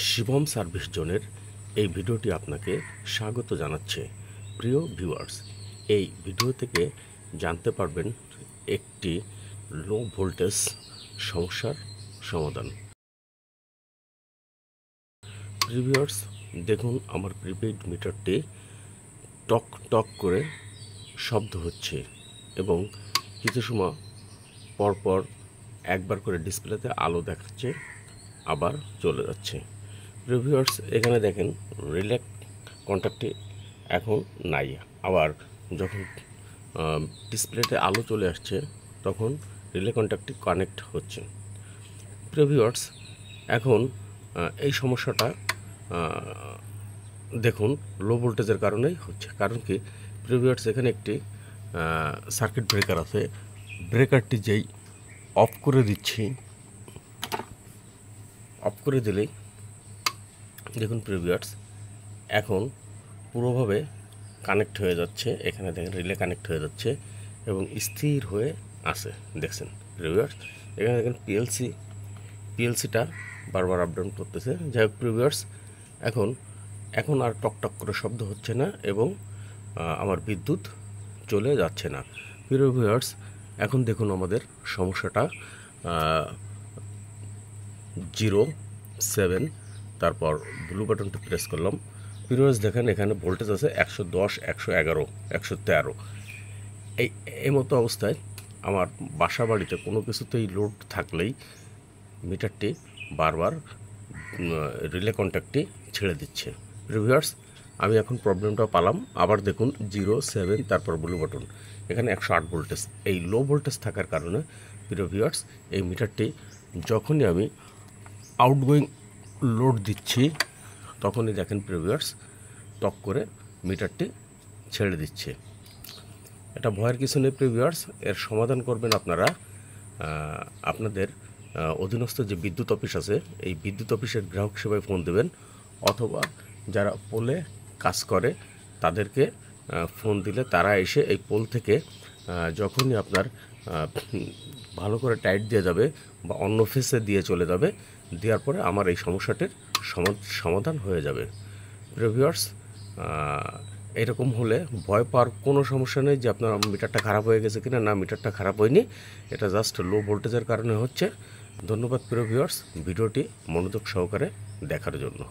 Shivam service জোনের এই ভিডিওটি আপনাকে স্বাগত জানাচ্ছে। প্রিয় ভিউয়ার্স, এই ভিডিও থেকে জানতে পারবেন একটি লো ভোল্টেজ সমস্যার সমাধান। ভিউয়ার্স, দেখুন আমার প্রিপেইড মিটারটি টক টক করে শব্দ হচ্ছে এবং কিছু সময় পরপর একবার করে ডিসপ্লেতে আলো দেখাচ্ছে, আবার চলে যাচ্ছে। ভিউয়ার্স, এখানে দেখেন রিলে কন্ট্যাক্টটি এখন নাই, আবার যখন ডিসপ্লেতে আলো চলে আসছে তখন রিলে কন্ট্যাক্টটি কানেক্ট হচ্ছে। ভিউয়ার্স, এখন এই সমস্যাটা দেখুন লো ভোল্টেজের কারণেই হচ্ছে। কারণ কি ভিউয়ার্স, এখানে একটি সার্কিট ব্রেকার আছে। ব্রেকারটি যেই অফ করে দিচ্ছি, অফ করে দিলেই দেখুন ভিউয়ার্স এখন পুরোভাবে কানেক্ট হয়ে যাচ্ছে। এখানে দেখেন রিলে কানেক্ট হয়ে যাচ্ছে এবং স্থির হয়ে আছে। দেখছেন ভিউয়ার্স, এখানে দেখেন পিএলসিটা বারবার আপ ডাউন করতেছে। যাই হোক ভিউয়ার্স, এখন আর টকটক করে শব্দ হচ্ছে না এবং আমার বিদ্যুৎ চলে যাচ্ছে না। ভিউয়ার্স, এখন দেখুন আমাদের সমস্যাটা 0-7, তারপর ব্লু বাটনটি প্রেস করলাম। ভিউয়ার্স দেখেন এখানে ভোল্টেজ আছে 110, 111, 113। এই মতো অবস্থায় আমার বাসা বাড়িতে কোনো কিছুতেই লোড থাকলেই মিটারটি বারবার রিলে কন্ট্যাক্টটি ছেড়ে দিচ্ছে। ভিউয়ার্স, আমি এখন প্রবলেমটা পালাম। আবার দেখুন 0-7, তারপর ব্লু বাটন, এখানে 108 ভোল্টেজ। এই লো ভোল্টেজ থাকার কারণে ভিউয়ার্স এই মিটারটি যখনই আমি আউটগোয়িং লোড দিচ্ছি তখনই দেখেন ভিউয়ার্স টক করে মিটারটি ছেড়ে দিচ্ছে। এটা ভয়ের কিছু নেই ভিউয়ার্স, এর সমাধান করবেন আপনারা আপনাদের অধীনস্থ যে বিদ্যুৎ অফিস আছে এই বিদ্যুৎ অফিসের গ্রাহক সেবায় ফোন দেবেন, অথবা যারা পোলে কাজ করে তাদেরকে ফোন দিলে তারা এসে এই পোল থেকে যখনই আপনার ভালো করে টাইট দিয়ে যাবে বা অন্য ফেসে দিয়ে চলে যাবে, দেওয়ার পরে আমার এই সমস্যাটির সমাধান হয়ে যাবে। ভিউয়ার্স, এরকম হলে ভয় পাওয়ার কোনো সমস্যা নেই যে আপনার মিটারটা খারাপ হয়ে গেছে কিনা। না, মিটারটা খারাপ হয়নি, এটা জাস্ট লো ভোল্টেজের কারণে হচ্ছে। ধন্যবাদ ভিউয়ার্স ভিডিওটি মনোযোগ সহকারে দেখার জন্য।